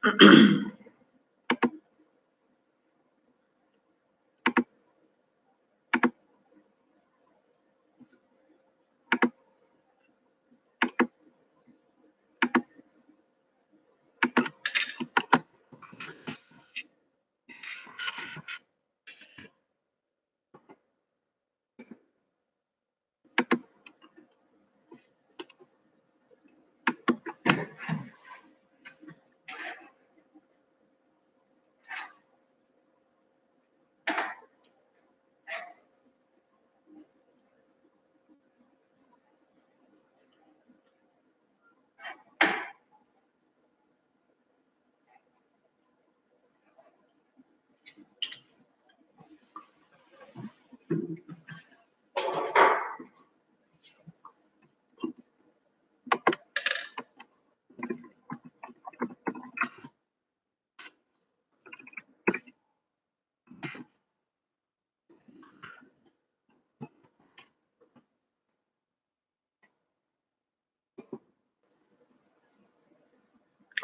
God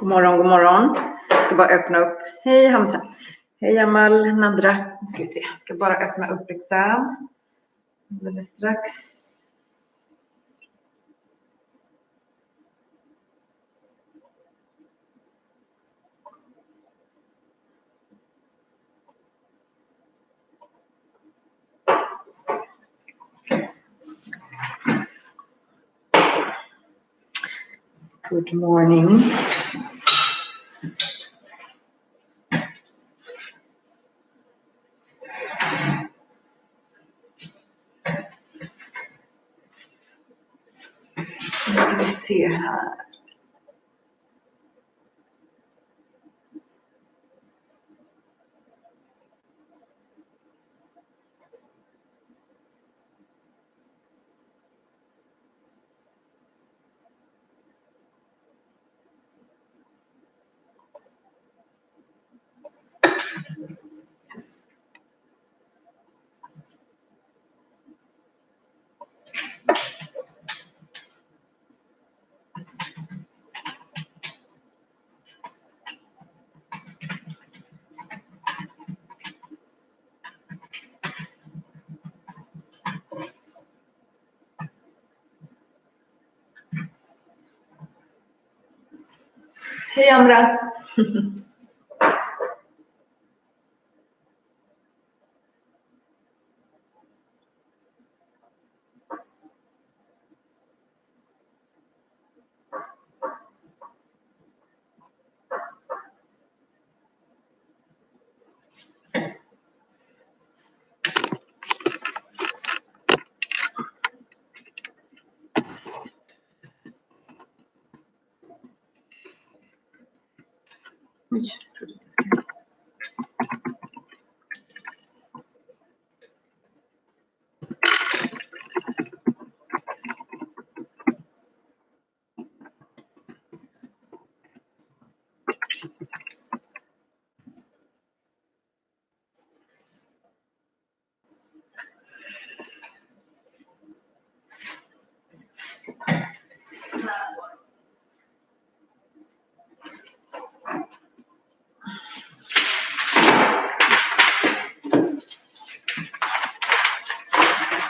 morgon, god morgon. Jag ska bara öppna upp. Hej Hamza. Hej Amal, Nadra. Nu ska vi se. Jag ska bara öppna upp exam. Alldeles strax. Good morning. Nu ska vi se här. Hej Amra.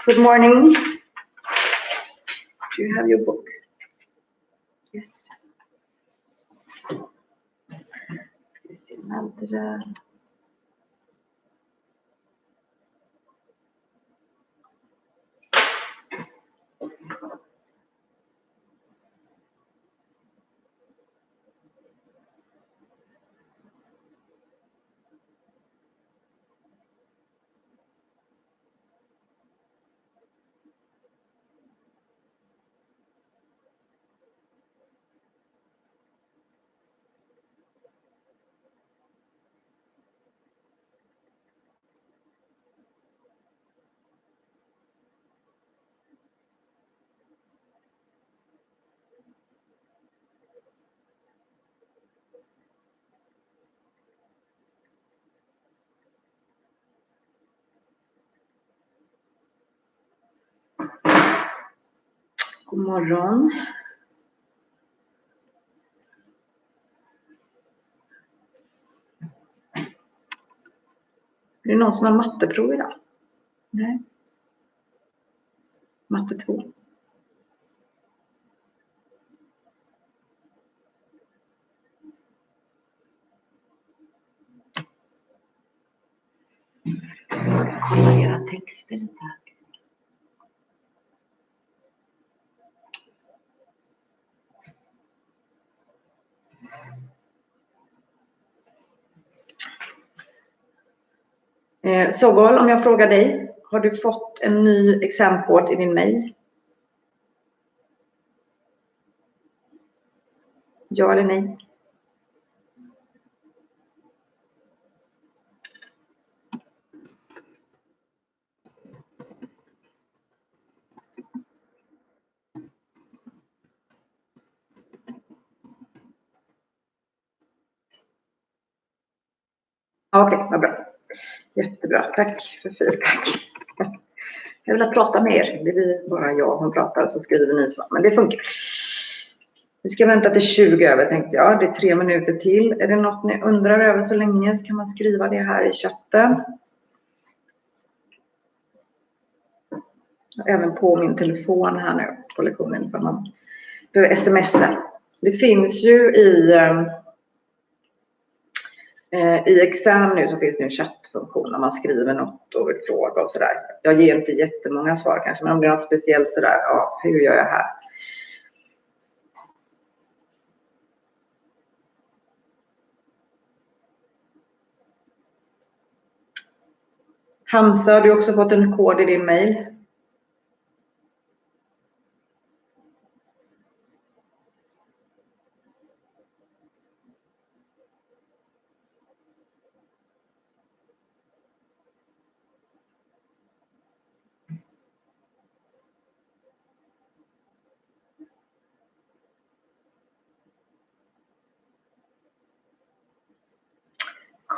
Good morning. Do you have your book? Yes. Nadra. God morgon. Är det någon som har matteprov idag? Nej. Matte 2. Jag ska kolla era texter lite här. Sogol, om jag frågar dig, har du fått en ny examkod i din mail? Ja eller nej? Okej, vad bra. Jättebra, tack för feedback. Jag vill prata med er. Det blir bara jag som pratar så skriver ni så. Men det funkar. Vi ska vänta till 20 över tänkte jag. Det är 3 minuter till. Är det något ni undrar över så länge så kan man skriva det här i chatten. Även på min telefon här nu på lektionen ifall man behöver smsa. Det finns ju i exam nu så finns det en chattfunktion när man skriver något och vill fråga och sådär. Jag ger inte jättemånga svar kanske, men om det är något speciellt sådär, ja, hur gör jag här? Hamza, har du också fått en kod i din mail?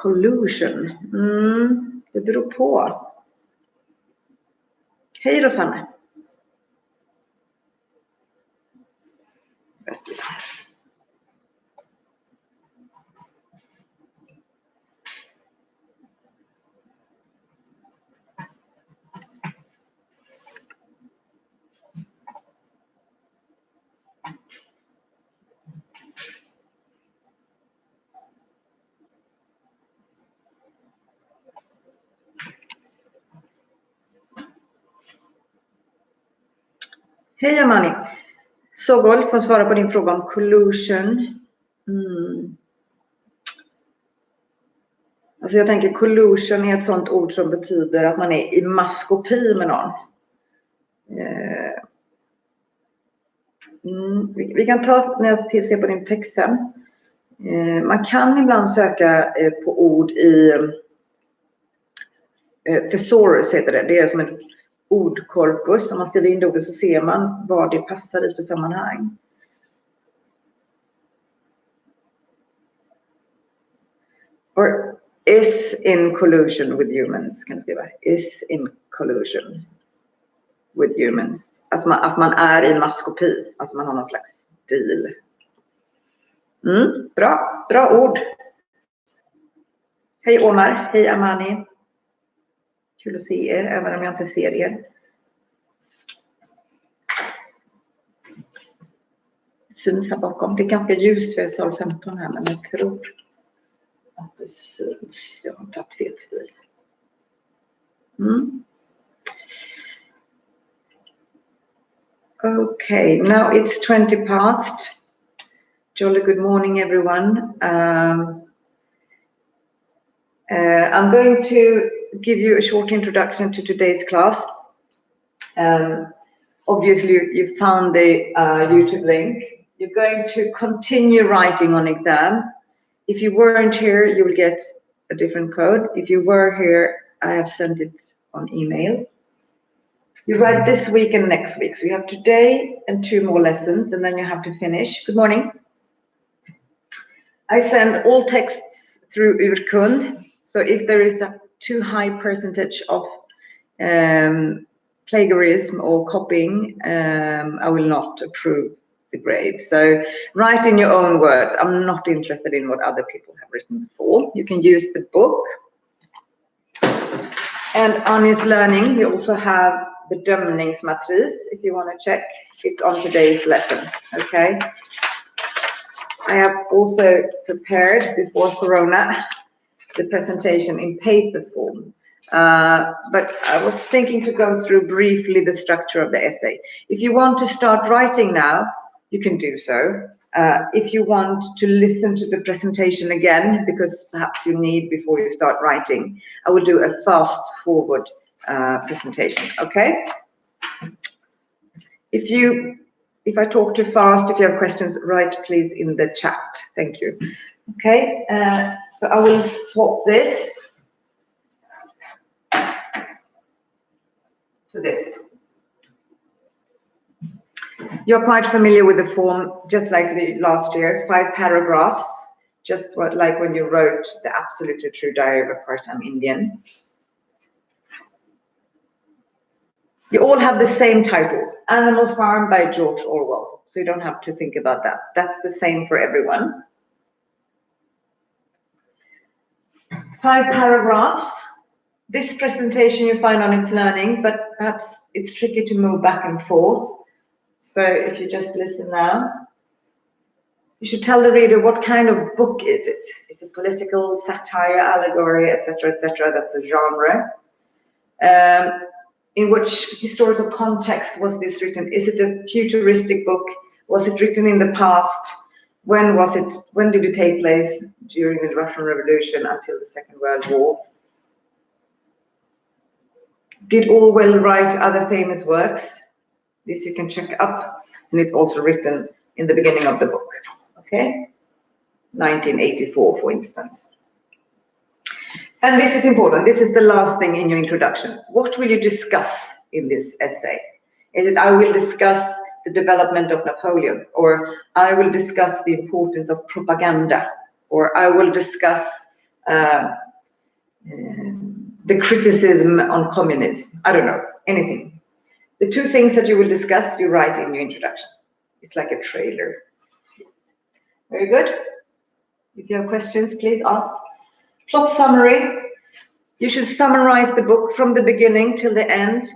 Collusion. Det beror på. Hej Rosanne. Hej Amani. Sogol får svara på din fråga om collusion. Alltså jag tänker collusion är ett sånt ord som betyder att man är i maskopi med någon. Vi kan ta när jag tillser på din text sen. Man kan ibland söka på ord i thesaurus heter det. Det är som en ordkorpus. Om man skriver in ordet så ser man vad det passar i för sammanhang. Or is in collusion with humans kan du skriva. Is in collusion with humans. Alltså att man är i maskopi. Alltså man har någon slags deal. Bra ord. Hej Omar, hej Amani. Kul att se er, även om jag inte ser er. Syns här bakom. Det är ganska ljust för jag är sal 15 här, men jag tror att det syns. Jag har tagit fel stil. Okay, now it's 20 past. Jolly good morning everyone. I'm going to give you a short introduction to today's class. Obviously you found the YouTube link. You're going to continue writing on exam. If you weren't here, you will get a different code. If you were here, I have sent it on email. You write this week and next week. So you have today and 2 more lessons, and then you have to finish. Good morning. I send all texts through Urkund. So if there is a too high percentage of plagiarism or copying, I will not approve the grade. So write in your own words. I'm not interested in what other people have written before. You can use the book. And on his learning, we also have bedömningsmatris, if you want to check. It's on today's lesson, okay? I have also prepared, before Corona, the presentation in paper form. But I was thinking to go through briefly the structure of the essay. If you want to start writing now, you can do so. If you want to listen to the presentation again, because perhaps you need before you start writing, I will do a fast forward presentation, okay? If I talk too fast, if you have questions, write please in the chat. Thank you. Okay, so I will swap this to this. You're quite familiar with the form, just like the last year, 5 paragraphs, just like when you wrote the Absolutely True Diary of a Part-Time Indian. You all have the same title, Animal Farm by George Orwell, so you don't have to think about that. That's the same for everyone. 5 paragraphs. This presentation you find on It's Learning, but perhaps it's tricky to move back and forth. So if you just listen now, you should tell the reader what kind of book is it. It's a political, satire, allegory, etc., etc. That's a genre. In which historical context was this written? Is it a futuristic book? Was it written in the past? When was it? When did it take place? During the Russian Revolution until the Second World War? Did Orwell write other famous works? This you can check up, and it's also written in the beginning of the book. Okay, 1984, for instance. And this is important. This is the last thing in your introduction. What will you discuss in this essay? Is it I will discuss the development of Napoleon, or I will discuss the importance of propaganda, or I will discuss the criticism on communism? I don't know, anything. The 2 things that you will discuss, you write in your introduction. It's like a trailer. Very good. If you have questions, please ask. Plot summary. You should summarize the book from the beginning till the end.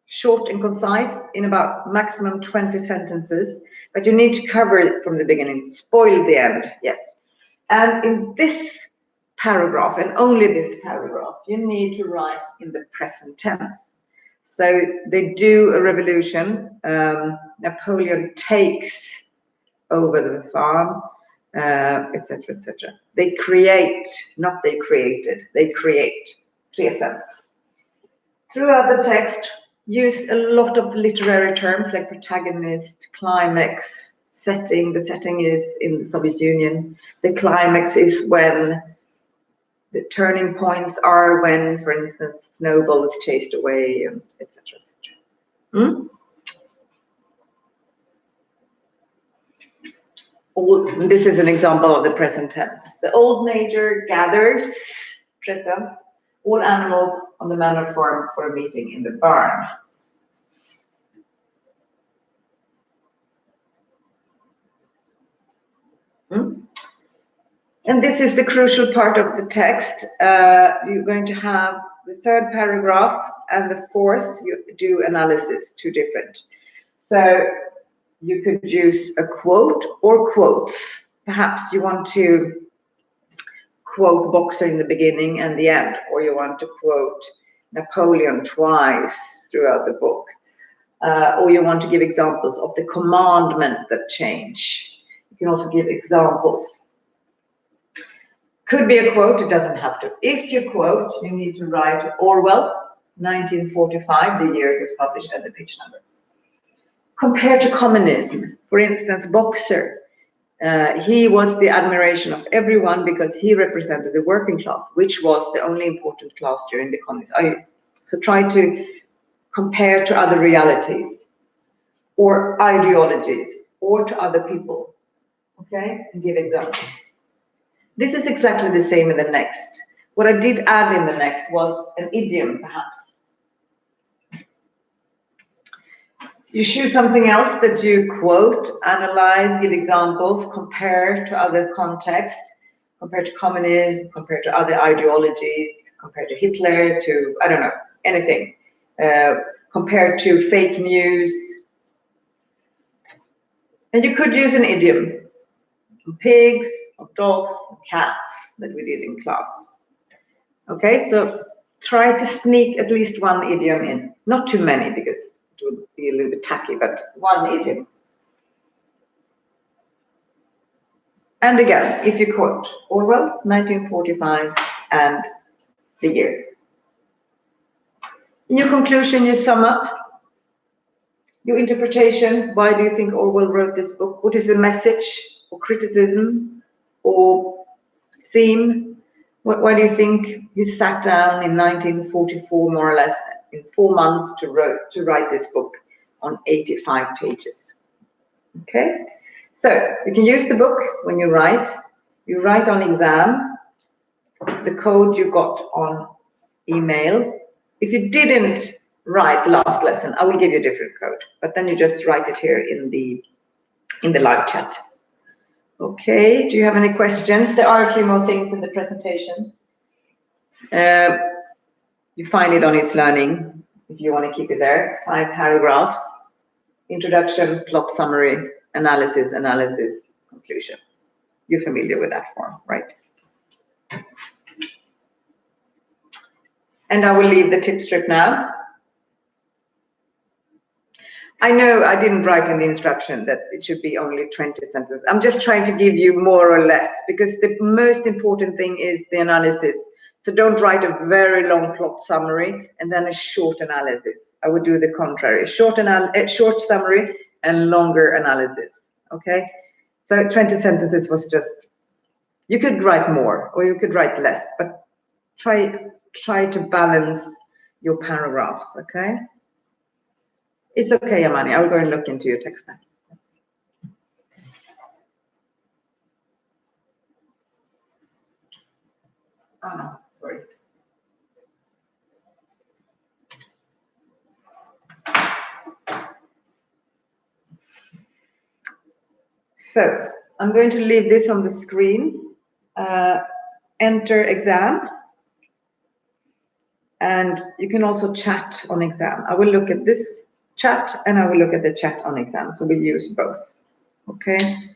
Short and concise, in about maximum 20 sentences. But you need to cover it from the beginning. Spoil the end, yes. And in this paragraph, and only this paragraph, you need to write in the present tense. So they do a revolution. Napoleon takes over the farm, etc., etc. They create, not they created. They create. Clear sense. Throughout the text, use a lot of literary terms like protagonist, climax, setting. The setting is in the Soviet Union. The climax is when the turning points are when, for instance, Snowball is chased away, etc., etc. This is an example of the present tense. The old major gathers, present, all animals on the manor farm for a meeting in the barn. And this is the crucial part of the text. You're going to have the 3rd paragraph and the 4th, you do analysis, 2 different. So you could use a quote or quotes. Perhaps you want to quote Boxer in the beginning and the end, or you want to quote Napoleon twice throughout the book, or you want to give examples of the commandments that change. You can also give examples. Could be a quote, it doesn't have to. If you quote, you need to write Orwell, 1945, the year it was published, and the page number. Compared to communism, for instance, Boxer, he was the admiration of everyone because he represented the working class, which was the only important class during the communism. So try to compare to other realities or ideologies or to other people, okay, and give examples. This is exactly the same in the next. What I did add in the next was an idiom, perhaps. You choose something else that you quote, analyze, give examples, compare to other contexts, compare to communism, compare to other ideologies, compared to Hitler, to, I don't know, anything. Compared to fake news. And you could use an idiom. Pigs, or dogs, or cats, that we did in class. Okay, so try to sneak at least one idiom in. Not too many, because it would be a little bit tacky, but one idiom. And again, if you quote Orwell, 1945, and the year. In your conclusion, you sum up your interpretation. Why do you think Orwell wrote this book? What is the message or criticism or theme? Why do you think he sat down in 1944, more or less, in 4 months to write this book on 85 pages? Okay, so you can use the book when you write. You write on exam, the code you got on email. If you didn't write last lesson, I will give you a different code, but then you just write it here in the live chat. Okay, do you have any questions? There are a few more things in the presentation. You find it on It's Learning, if you want to keep it there. 5 paragraphs, introduction, plot summary, analysis, conclusion. You're familiar with that form, right? And I will leave the tip strip now. I know I didn't write in the instruction that it should be only 20 sentences. I'm just trying to give you more or less, because the most important thing is the analysis. So don't write a very long plot summary and then a short analysis. I would do the contrary, short summary and longer analysis, okay? So 20 sentences was just, you could write more or you could write less, but try to balance your paragraphs, okay? It's okay, Amani. I will go and look into your text now. Oh, no, sorry. So I'm going to leave this on the screen. Enter exam. And you can also chat on exam. I will look at this chat and I will look at the chat on exam. So we'll use both. Okay.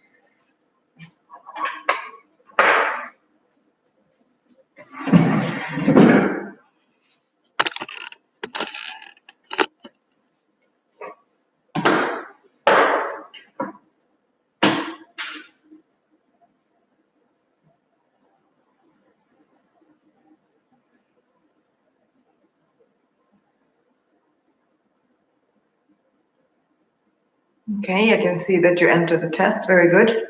Okay, I can see that you entered the test. Very good.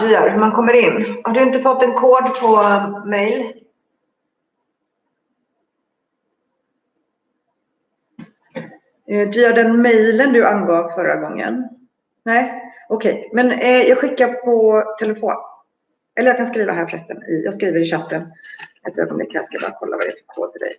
Gia, hur man kommer in. Har du inte fått en kod på mail? Gia, den mailen du angav förra gången? Nej, okej. Men jag skickar på telefon. Eller jag kan skriva här förresten. Jag skriver i chatten. Ett ögonblick, jag ska bara kolla vad det är för kod till dig.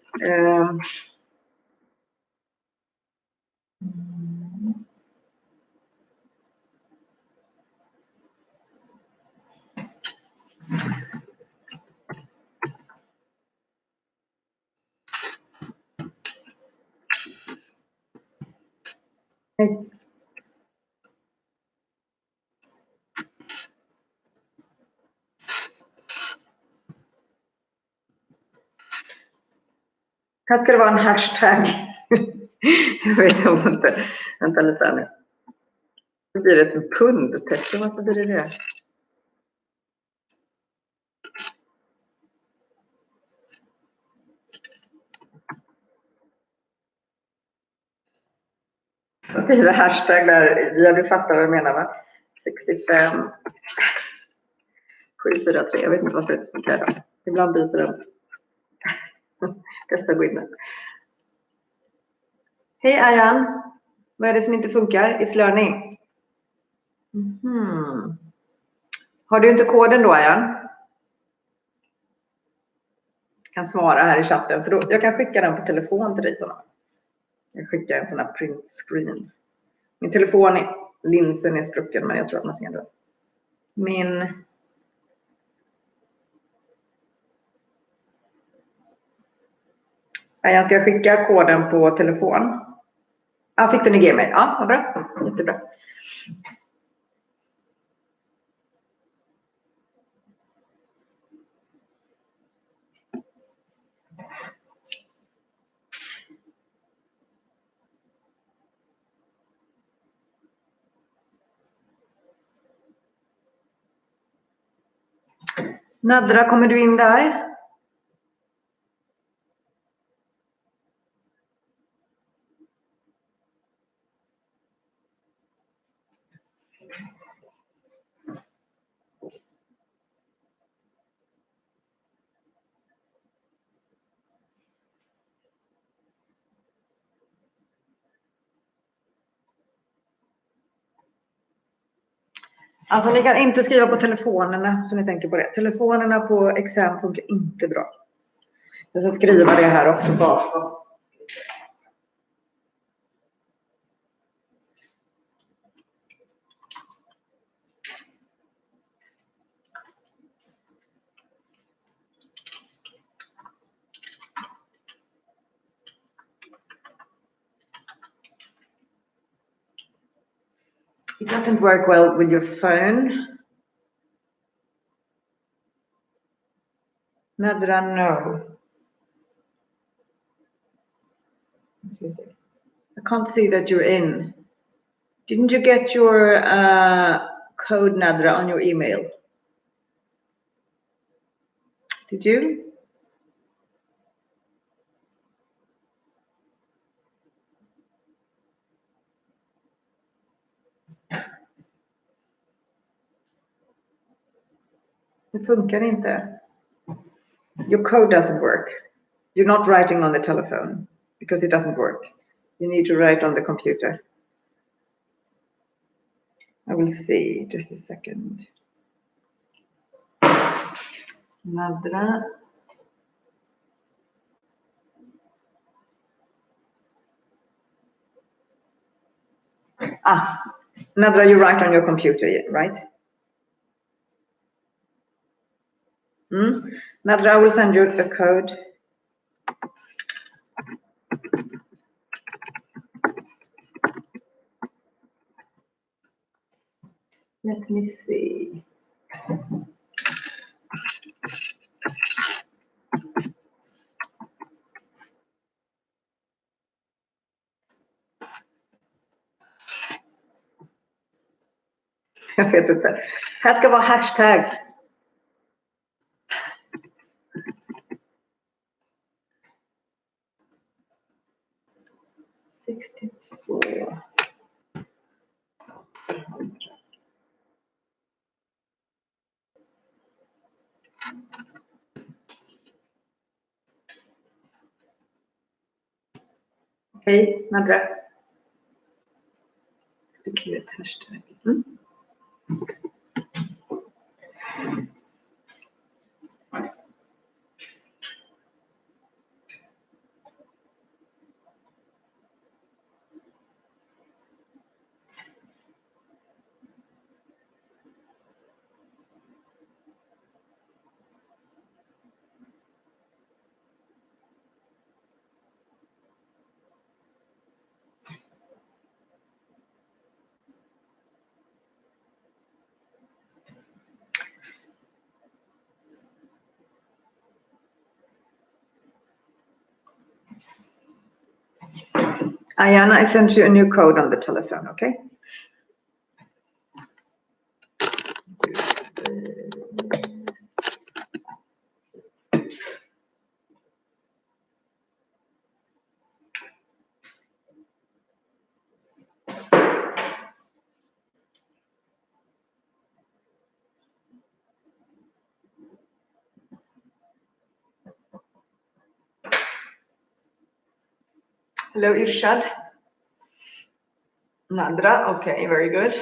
Här ska det vara en hashtag. Jag vet inte. Vänta lite här nu. Det blir ett pundtecken. Varför blir det? Jag skriver hashtag där. Ja, du fattar vad jag menar, va? 65 743. Jag vet inte varför det inte funkar. Ibland byter den. Testa gå in nu. Hej Ayan. Vad är det som inte funkar i Learning? Har du inte koden då, Ayan? Kan svara här i chatten. För då, jag kan skicka den på telefon till dig. Jag skickar en sån här print screen. Min telefon, linsen är sprucken, men jag tror att man ser det. Jag ska skicka koden på telefon. Fick den i Gmail. Ja, vad bra. Jättebra. Nadra, kommer du in där? Alltså ni kan inte skriva på telefonerna så ni tänker på det. Telefonerna på exam funkar inte bra. Jag ska skriva det här också bakom. It doesn't work well with your phone. Nadra, no. I can't see that you're in. Didn't you get your code, Nadra, on your email? Did you? Det funkar inte. Your code doesn't work. You're not writing on the telephone because it doesn't work. You need to write on the computer. I will see, just a second. Nadra. Nadra, you write on your computer, right? Nadra, I will send you the code. Let me see. Jag vet inte. Här ska vara hashtag. Hej, Nadra. Secret hashtag. Ayana, I sent you a new code on the telephone, okay? Hello, Irshad. Nadra, okay, very good.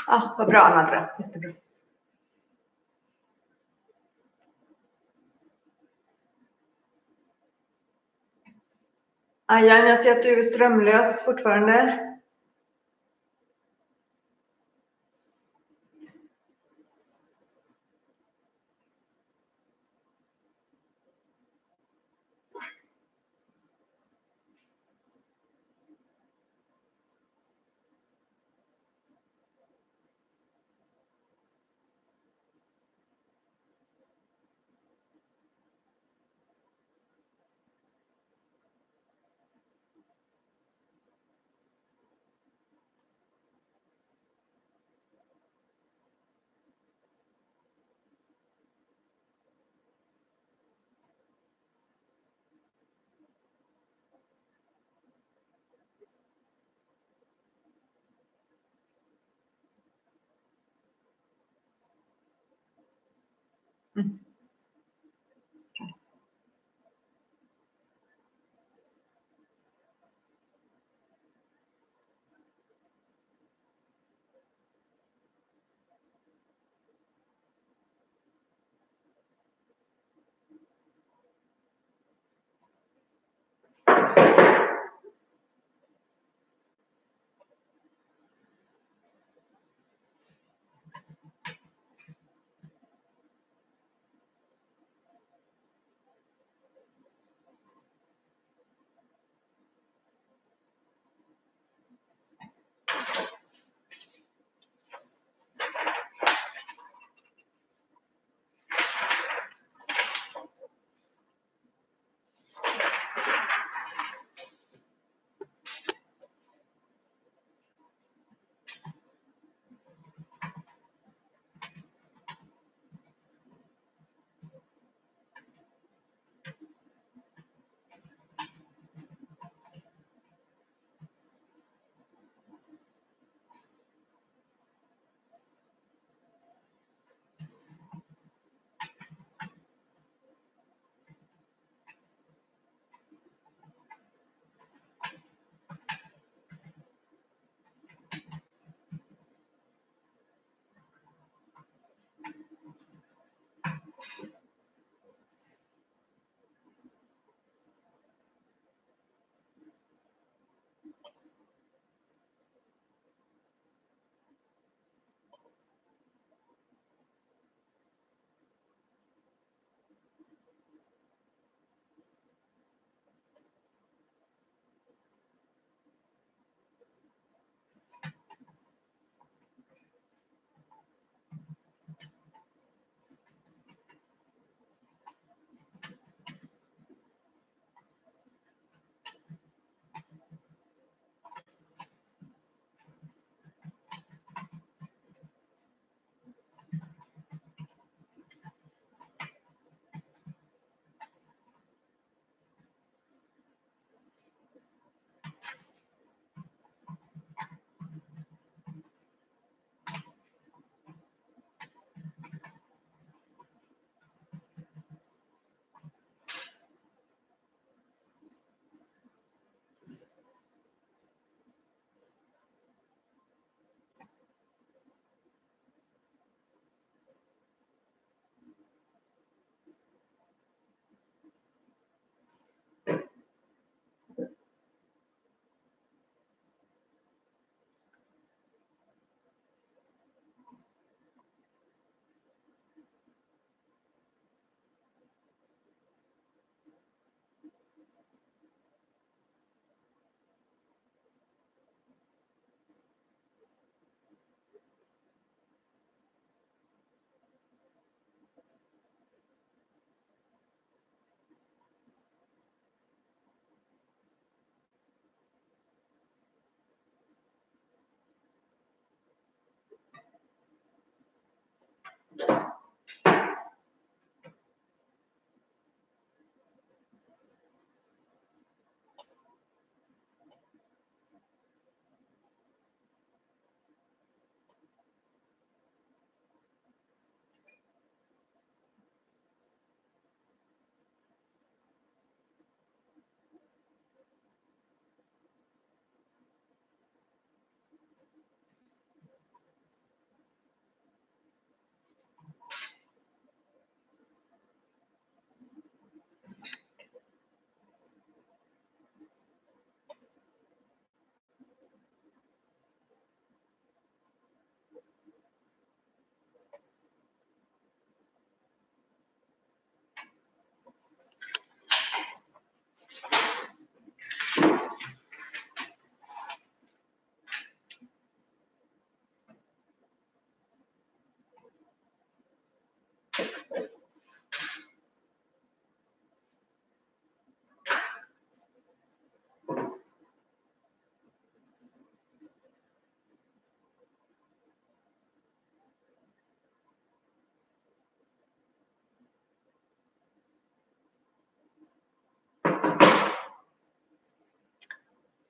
Ah, vad bra, Nadra. Jättebra. Ayan, jag ser att du är strömlös fortfarande. Mm.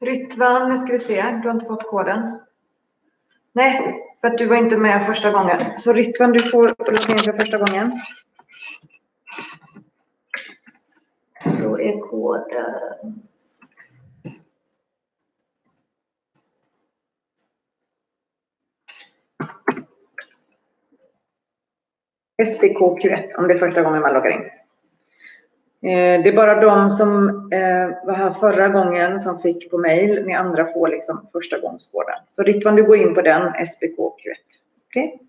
Rytvan, nu ska vi se. Du har inte fått koden. Nej, för att du var inte med första gången. Så Rytvan, du får logga in för första gången. Då är koden. SPK3A om det är första gången man loggar in. Det är bara de som var här förra gången som fick på mail. Ni andra får liksom första gångskoden. Så Ritvan, du går in på den, SPK3A. Okej?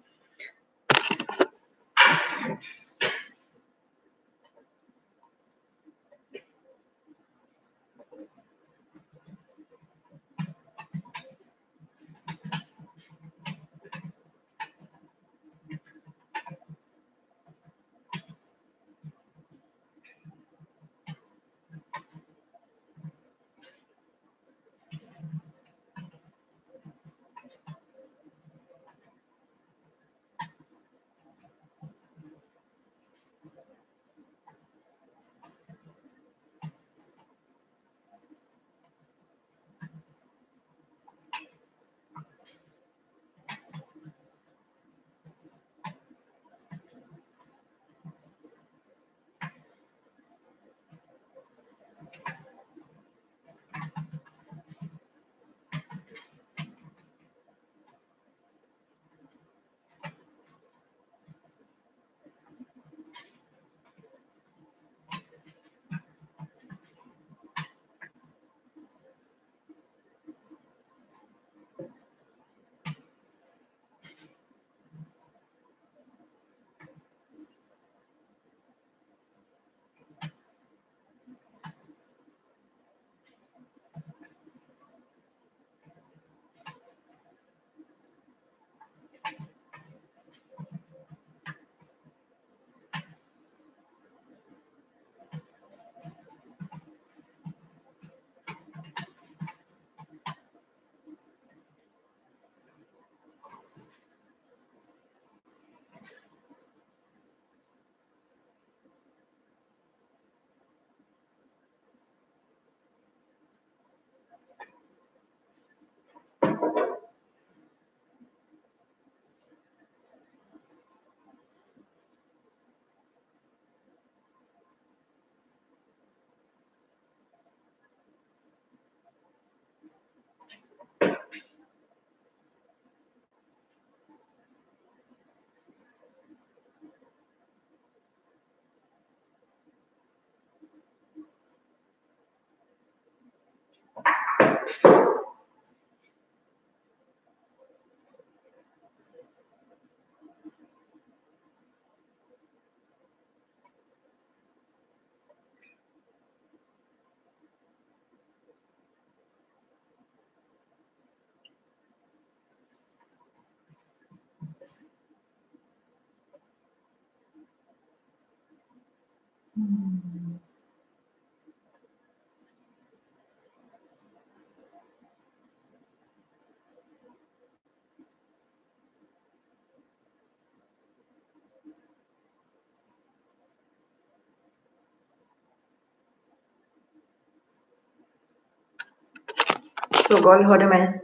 Så Gol, hör du mig?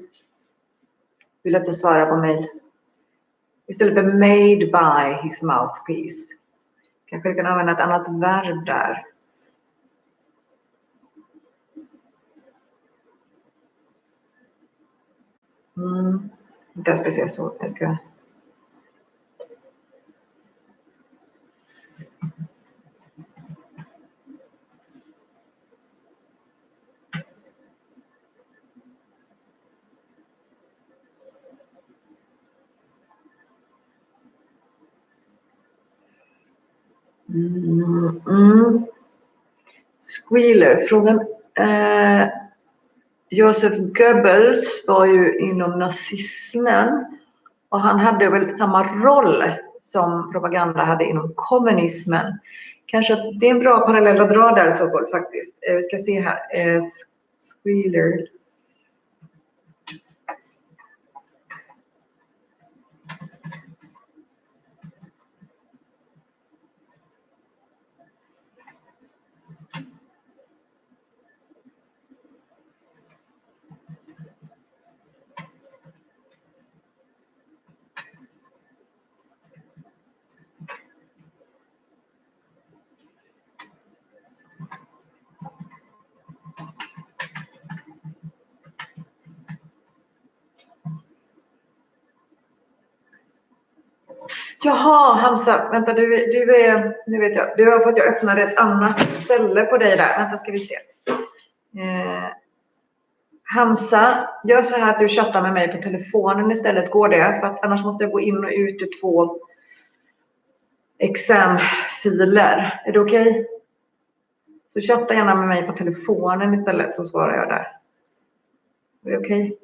Vill att du svarar på mail. Istället för made by his mouthpiece. Kanske du kan använda ett annat verb där. Inte speciellt så. Jag ska... Squealer. Frågan. Joseph Goebbels var ju inom nazismen och han hade väl samma roll som propaganda hade inom kommunismen. Kanske att det är en bra parallell att dra där så gott faktiskt. Vi ska se här. Squealer. Jaha, Hamza, vänta, du är, nu vet jag, du har fått jag öppna ett annat ställe på dig där. Vänta, ska vi se. Hamza, gör så här att du chattar med mig på telefonen istället, går det? För att annars måste jag gå in och ut ur 2 examfiler. Är det okej? Okay? Så chatta gärna med mig på telefonen istället, så svarar jag där. Är det okej? Okay?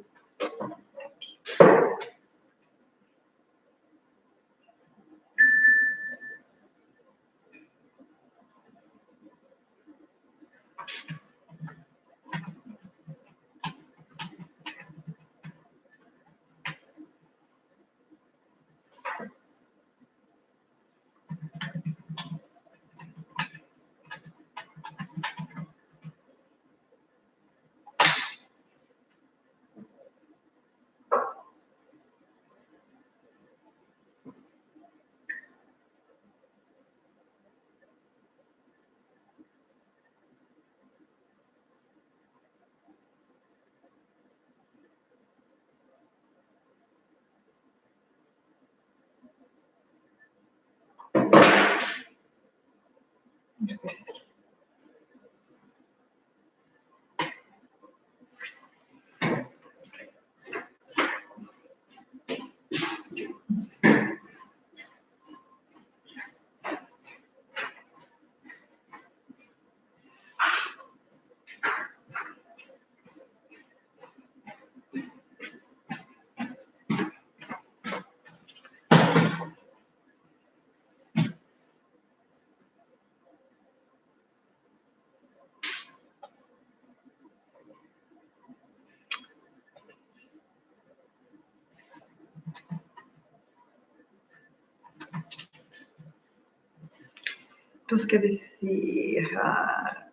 Då ska vi se här.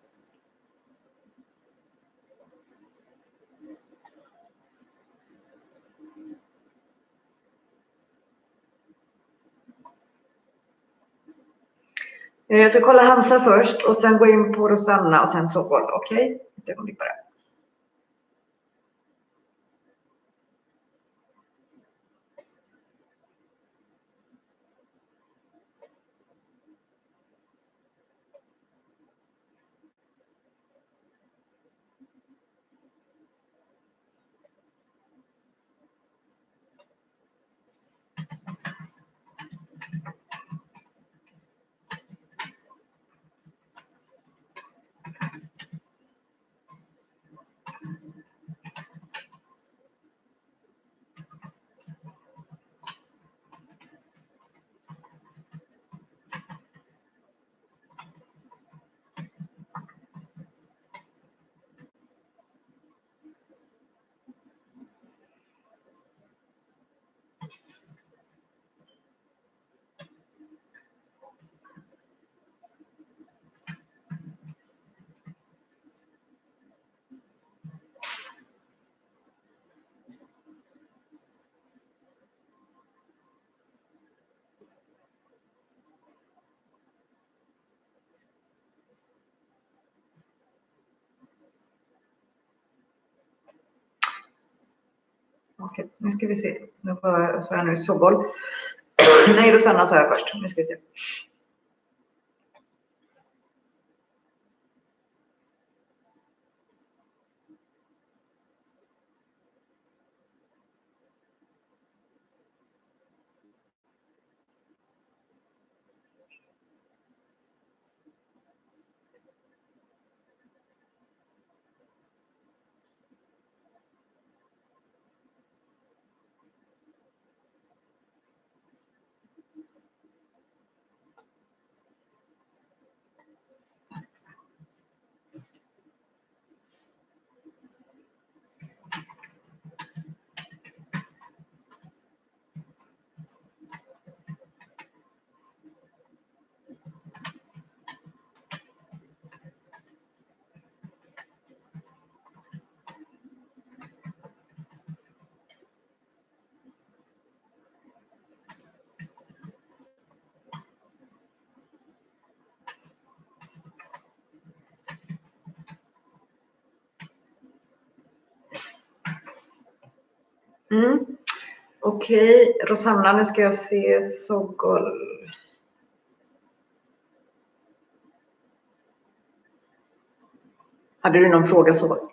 Jag ska kolla Hamza först och sen gå in på Rosanna och sen Sobol. Okej? Okay? Det kommer bara. Okej, nu ska vi se. Nu får jag nu Sobol. Nej, Rosanna sa jag först. Nu ska vi se. Okej, Rosanna, nu ska jag se Sogol. Hade du någon fråga så?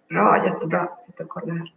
Bra, jättebra. Sitta och kolla här.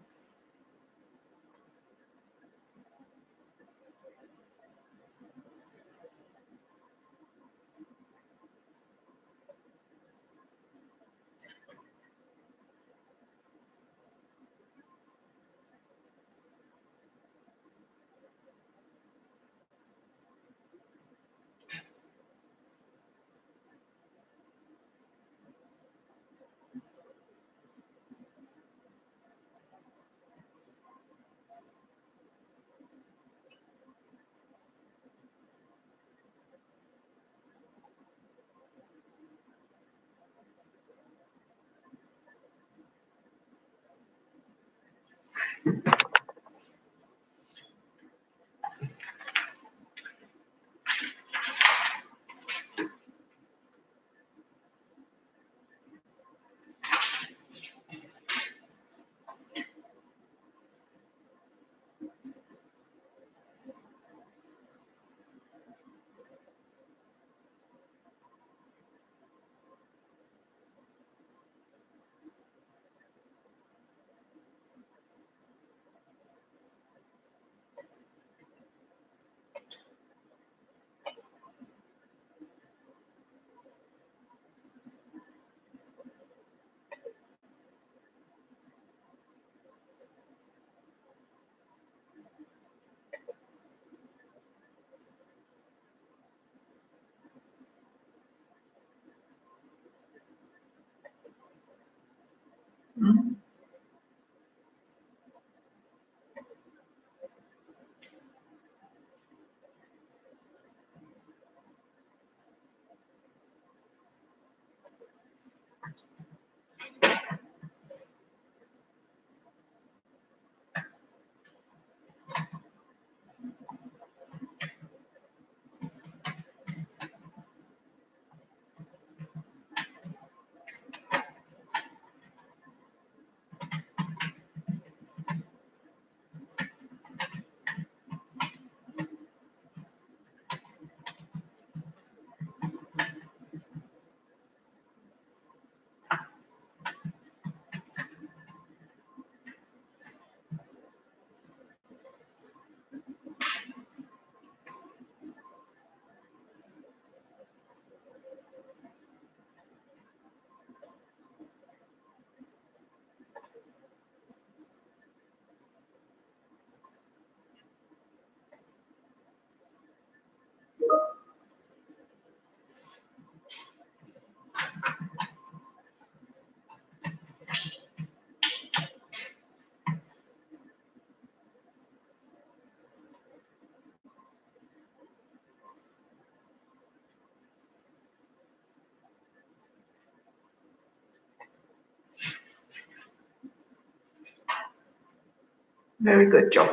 Very good job.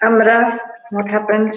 Amra, what happened?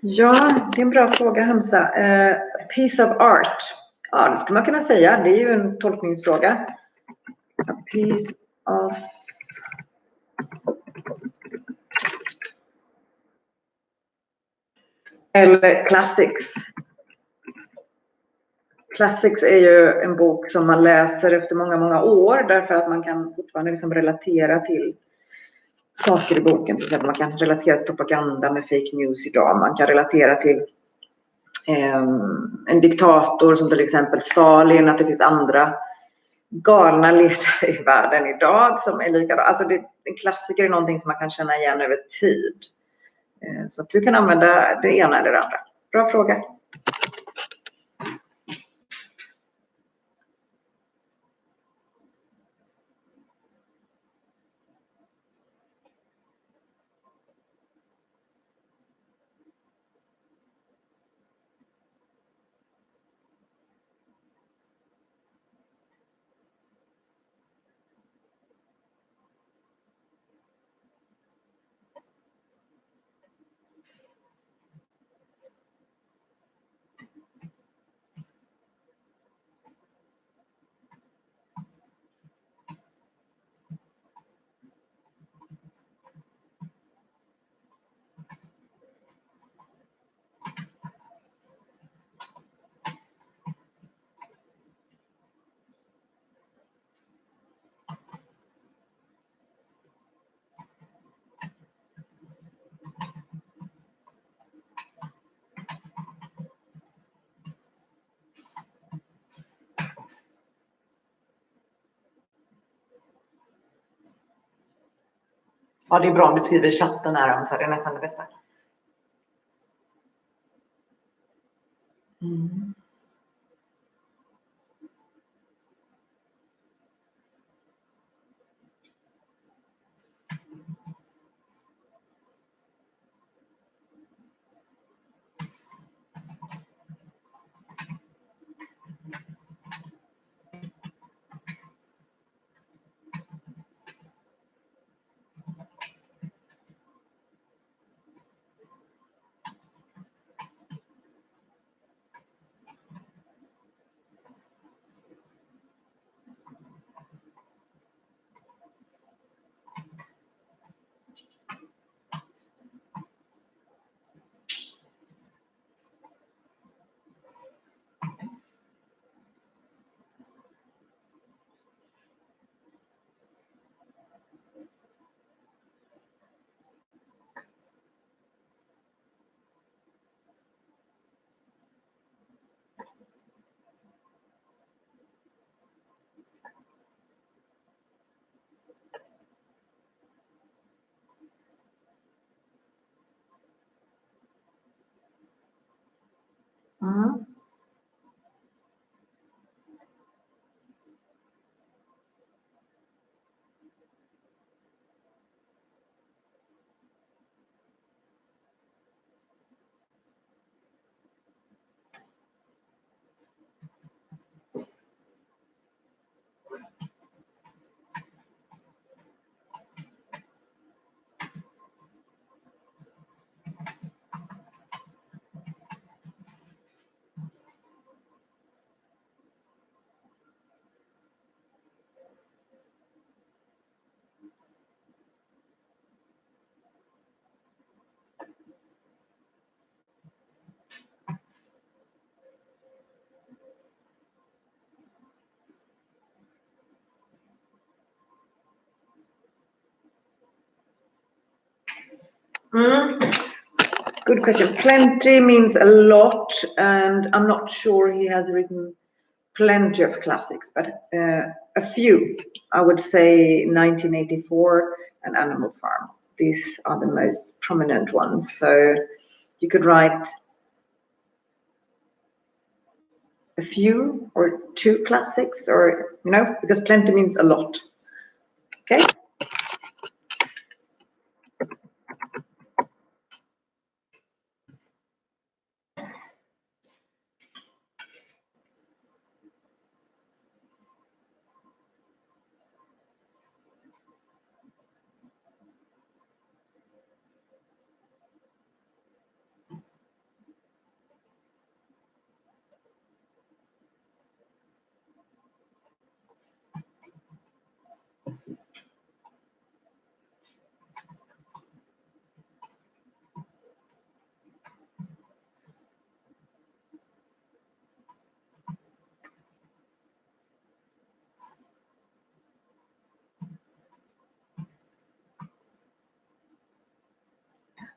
Ja, det är en bra fråga, Hamza. Piece of art. Ja, det skulle man kunna säga. Det är ju en tolkningsfråga. A piece of... Eller classics. Classics är ju en bok som man läser efter många, många år. Därför att man kan fortfarande liksom relatera till saker i boken. Till exempel man kan relatera till propaganda med fake news idag. Man kan relatera till en diktator som till exempel Stalin. Att det finns andra galna ledare i världen idag som är likadana. Alltså en klassiker är någonting som man kan känna igen över tid. Så att du kan använda det ena eller det andra. Bra fråga. Ja, det är bra om du skriver i chatten här, så det är nästan det bästa. Mm. Good question. Plenty means a lot, and I'm not sure he has written plenty of classics, but a few. I would say 1984 and Animal Farm. These are the most prominent ones. So you could write a few or two classics, or because plenty means a lot. Okay.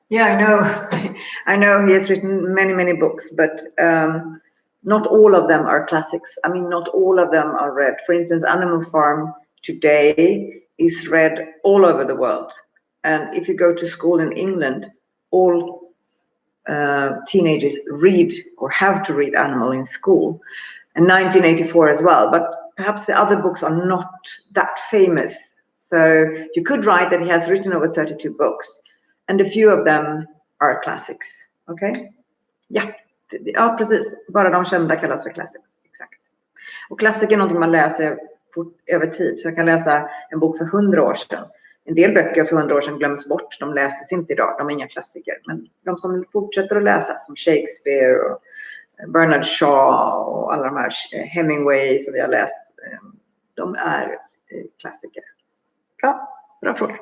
Yeah, I know. I know he has written many, many books, but not all of them are classics. I mean, not all of them are read. For instance, Animal Farm today is read all over the world. And if you go to school in England, all teenagers read or have to read Animal in school. And 1984 as well. But perhaps the other books are not that famous. So you could write that he has written over 32 books. And a few of them are classics. Okay? Ja, precis. Bara de kända kallas för classics. Exakt. Och klassiker är någonting man läser över tid. Så jag kan läsa en bok för 100 år sedan. En del böcker för 100 år sedan glöms bort. De läses inte idag. De är inga klassiker. Men de som fortsätter att läsa, som Shakespeare och Bernard Shaw och alla de här Hemingway som vi har läst, de är klassiker. Bra fråga.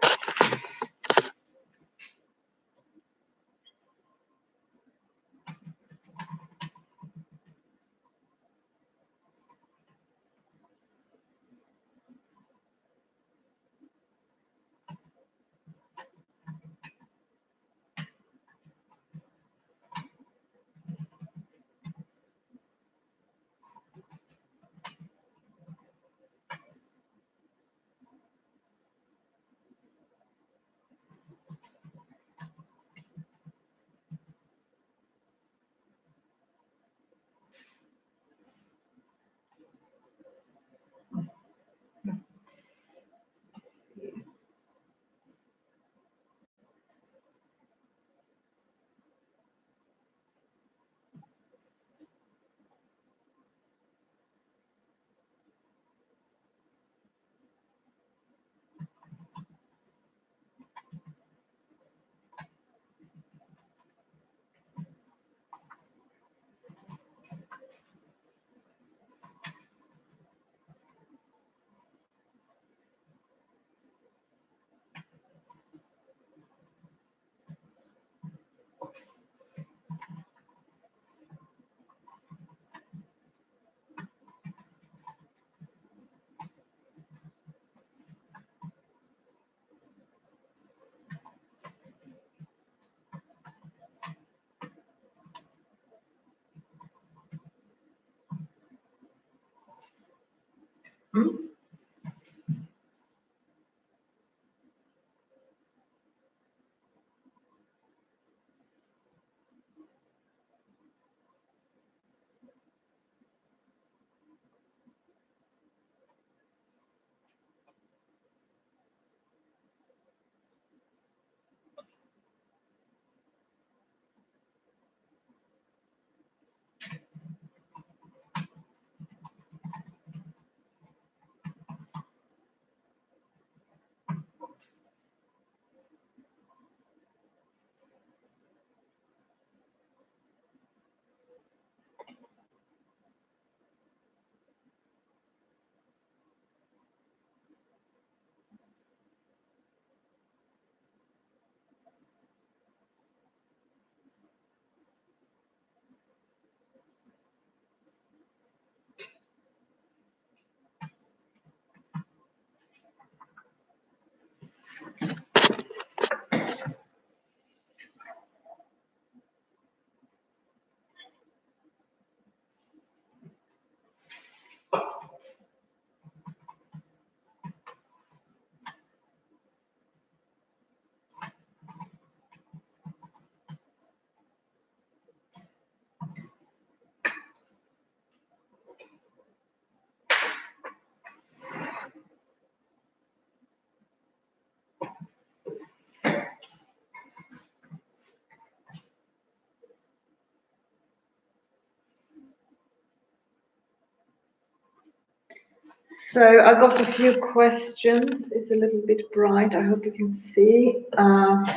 So I got a few questions. It's a little bit bright. I hope you can see. Move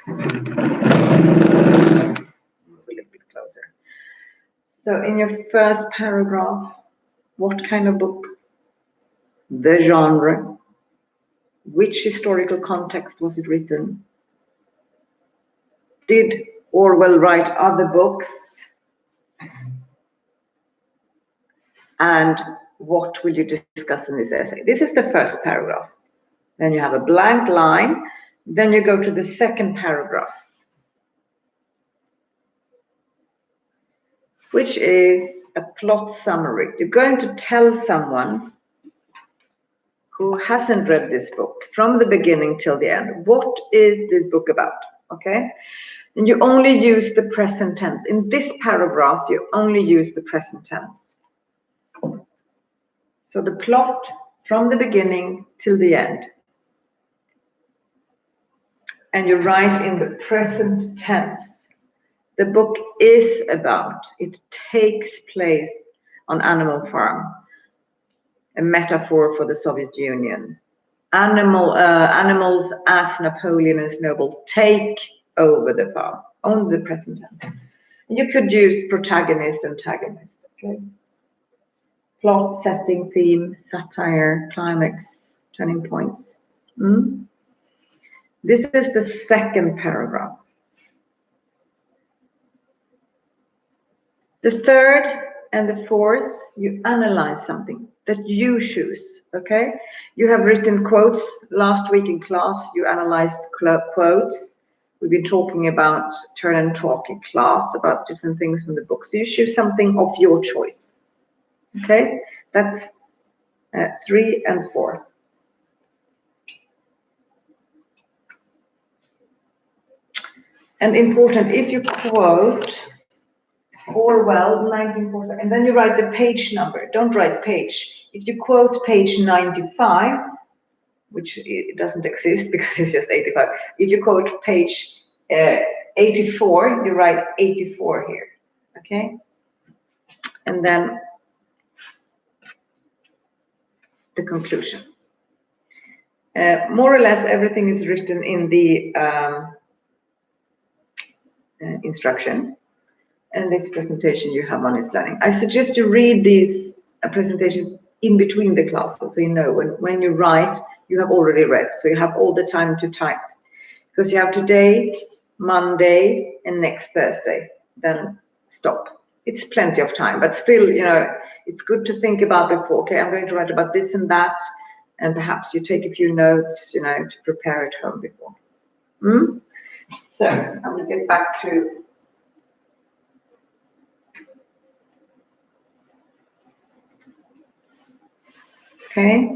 a little bit closer. So in your first paragraph, what kind of book? The genre? Which historical context was it written? Did Orwell write other books? And what will you discuss in this essay? This is the first paragraph. Then you have a blank line. Then you go to the second paragraph, which is a plot summary. You're going to tell someone who hasn't read this book from the beginning till the end, what is this book about? Okay? And you only use the present tense. In this paragraph, you only use the present tense. So the plot from the beginning till the end. And you write in the present tense. The book is about, it takes place on Animal Farm, a metaphor for the Soviet Union. Animals as Napoleon and Snowball take over the farm, only the present tense. You could use protagonist, antagonist, okay? Plot, setting, theme, satire, climax, turning points. This is the second paragraph. The third and the fourth, you analyze something that you choose, okay? You have written quotes. Last week in class, you analyzed quotes. We've been talking about turn and talk in class about different things from the book. So you choose something of your choice, okay? That's 3 and 4. And important, if you quote Orwell, 1945, and then you write the page number. Don't write page. If you quote page 95, which it doesn't exist because it's just 85. If you quote page 84, you write 84 here, okay? And then the conclusion. More or less everything is written in the instruction. And this presentation you have on Learning. I suggest you read these presentations in between the classes, so you know when you write, you have already read, so you have all the time to type. Because you have today, Monday, and next Thursday, then stop. It's plenty of time, but still, you know, it's good to think about before, okay, I'm going to write about this and that, and perhaps you take a few notes, you know, to prepare at home before. So, I will get back to okay.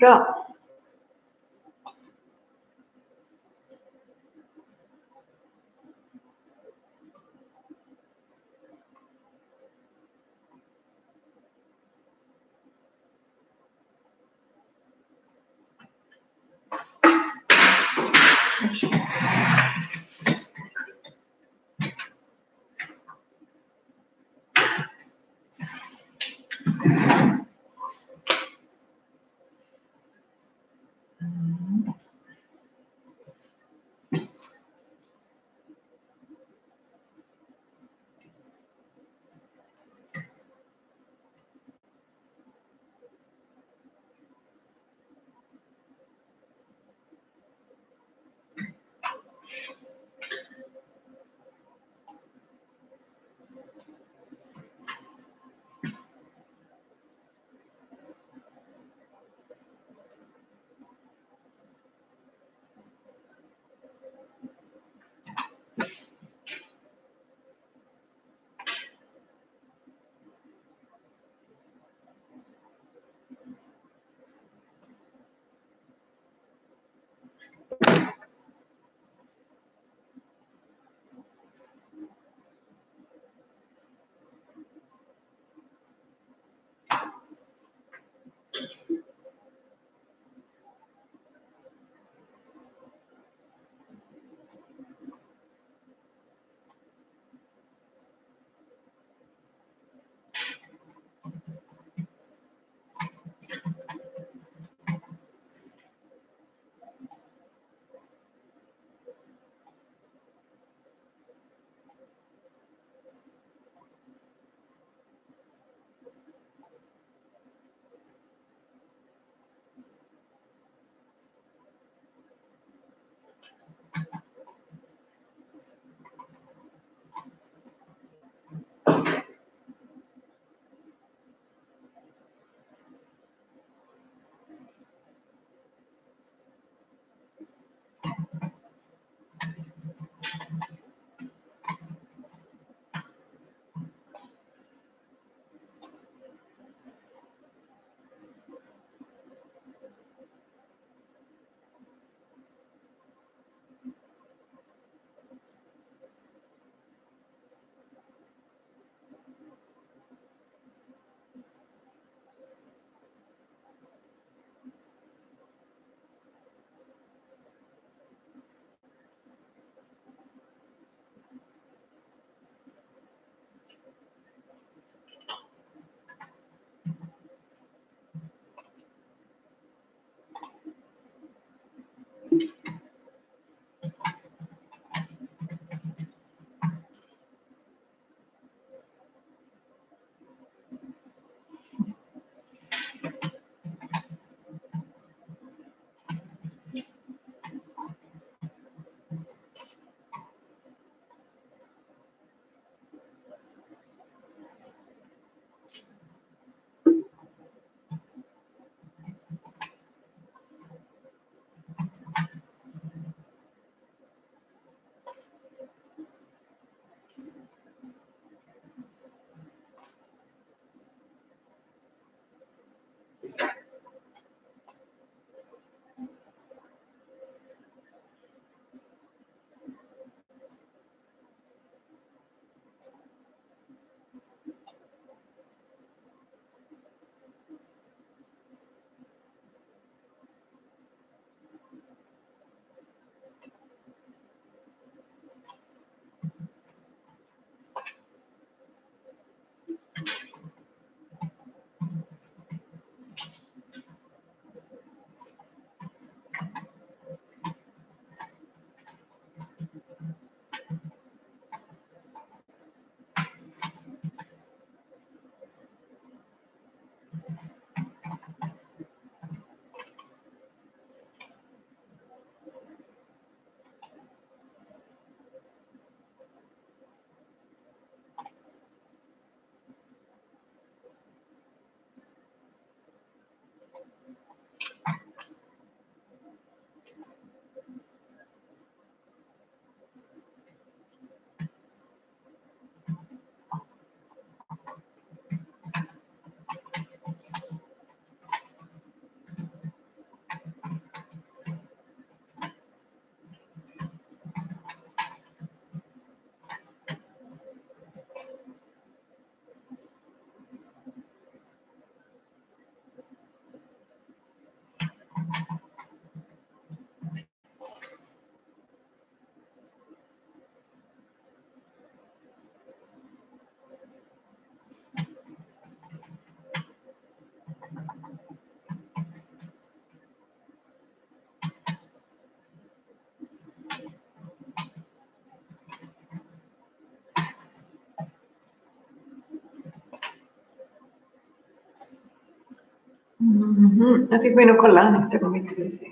Bra. Jag ska gå in och kolla. Det kommer inte vi se.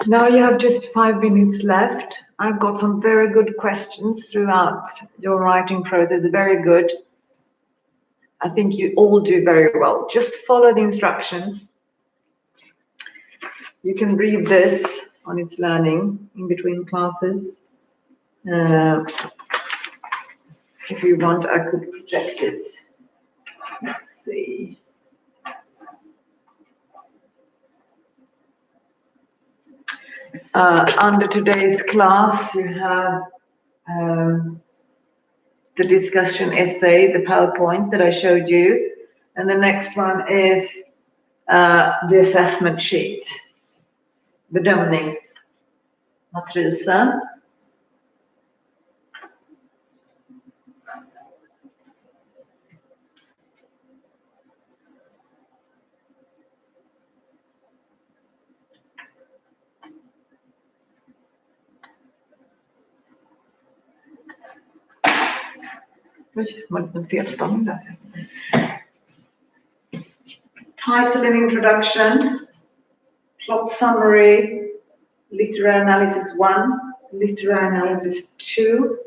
Now you have just 5 minutes left. I've got some very good questions throughout your writing process, very good. I think you all do very well. Just follow the instructions. You can read this on its learning in between classes. If you want, I could project it. Let's see. Under today's class, you have the discussion essay, the PowerPoint that I showed you. And the next one is the assessment sheet, bedömningsmatrisen. Title and introduction, plot summary, literary analysis 1, literary analysis 2,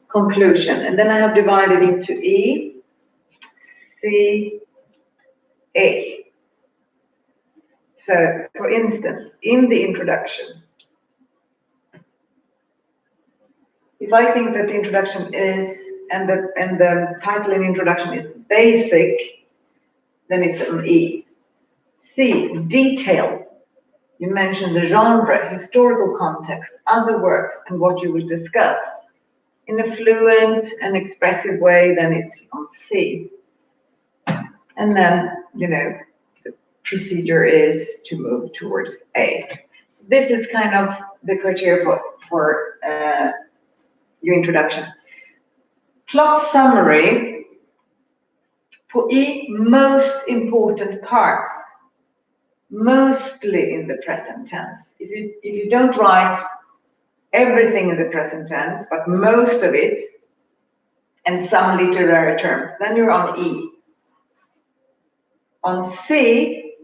conclusion. And then I have divided into E, C, A. So, for instance, in the introduction, if I think that the introduction is, and the title in introduction is basic, then it's an E. C, detail. You mentioned the genre, historical context, other works, and what you will discuss. In a fluent and expressive way, then it's on C. And then, the procedure is to move towards A. So this is kind of the criteria for your introduction. Plot summary. For E, most important parts, mostly in the present tense. If you don't write everything in the present tense, but most of it, and some literary terms, then you're on E. On C,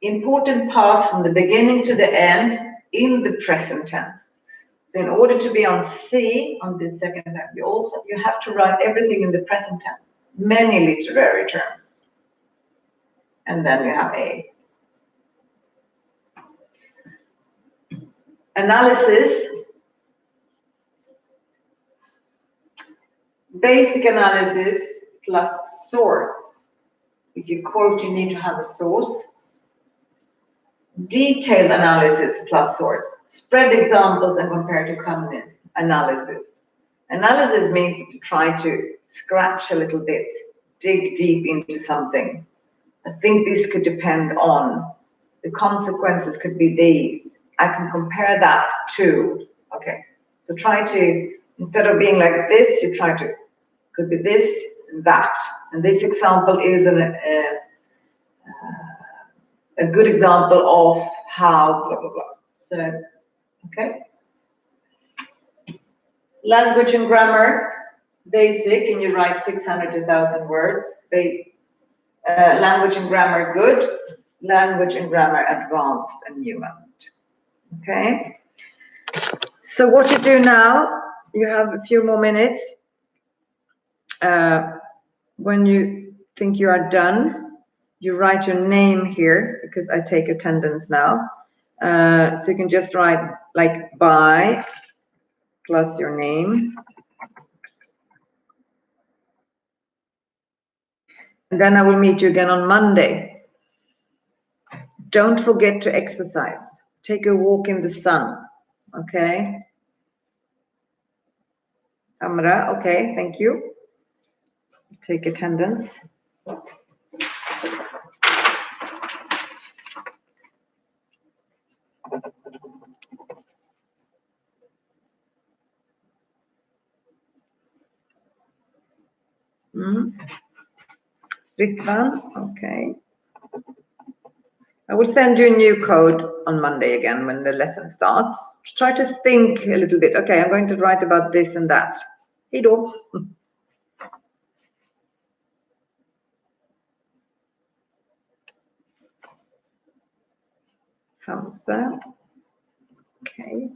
important parts from the beginning to the end in the present tense. So in order to be on C, on this second time, you have to write everything in the present tense, many literary terms. And then you have A. Analysis. Basic analysis plus source. If you quote, you need to have a source. Detailed analysis plus source. Spread examples and compare to common analysis. Analysis means to try to scratch a little bit, dig deep into something. I think this could depend on, the consequences could be these. I can compare that to, okay. So try to, instead of being like this, you try to, could be this and that. And this example is a good example of how blah, blah, blah. So, okay. Language and grammar, basic, and you write 600 to 1,000 words. Language and grammar, good. Language and grammar, advanced and nuanced. Okay. So what you do now, you have a few more minutes. When you think you are done, you write your name here, because I take attendance now. So you can just write like by plus your name. And then I will meet you again on Monday. Don't forget to exercise. Take a walk in the sun. Okay. Amra, okay, thank you. Take attendance. Ritvan, okay. I will send you a new code on Monday again when the lesson starts. Try to think a little bit. Okay, I'm going to write about this and that. Hej då. Hamza. Okay.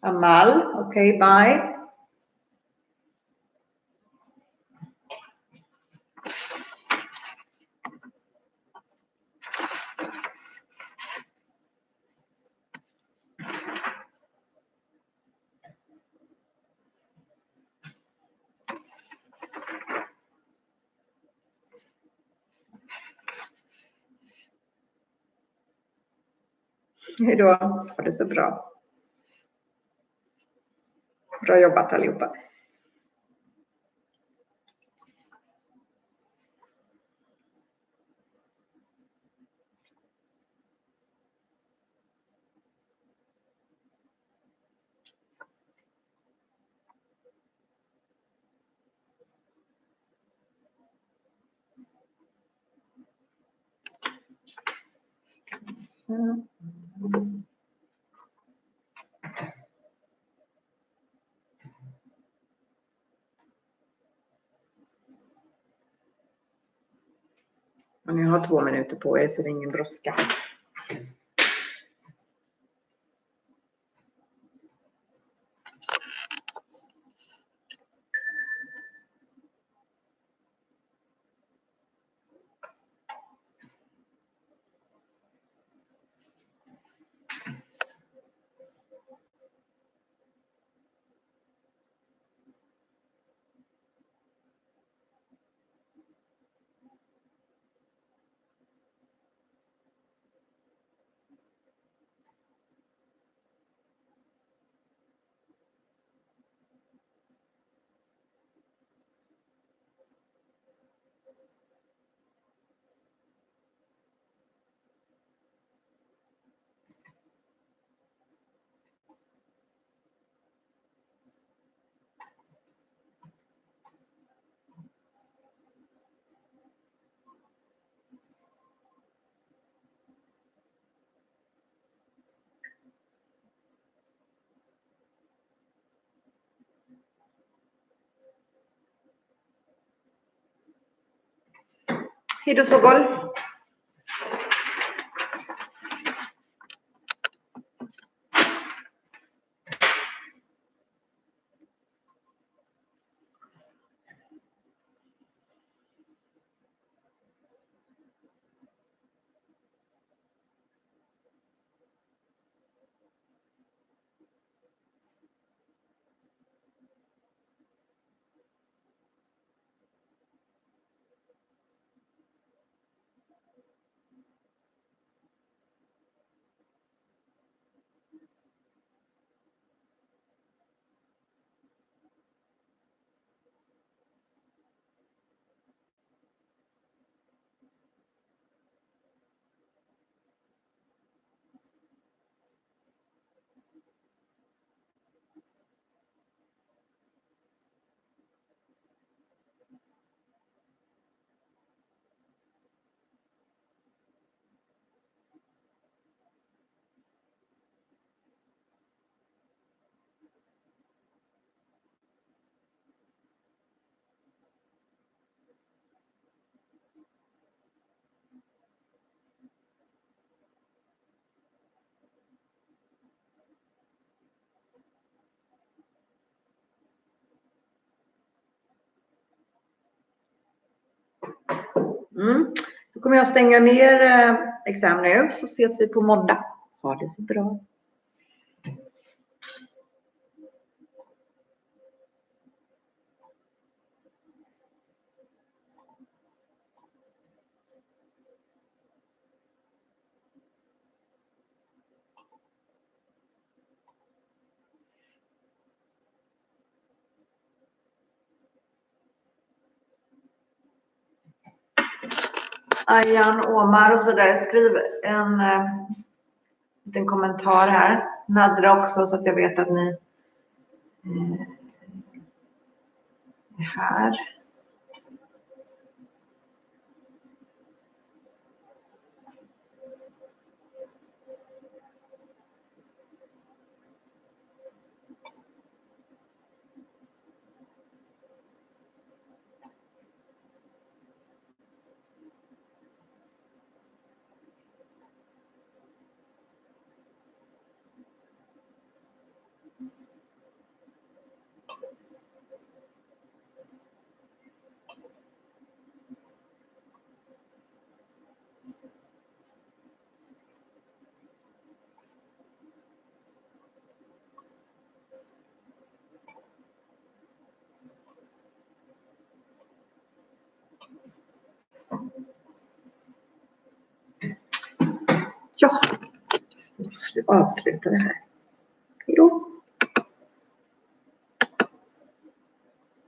Amal, okay, bye. Hej då, ha det så bra. Bra jobbat allihopa. Så. ni har 2 minuter på er så det är ingen brådska. Hej då Sogol. Då kommer jag stänga ner examen nu så ses vi på måndag. Ha det så bra. Ayan, Omar och så där, skriv en liten kommentar här. Nadra också så att jag vet att ni är här. Ja, avsluta det här.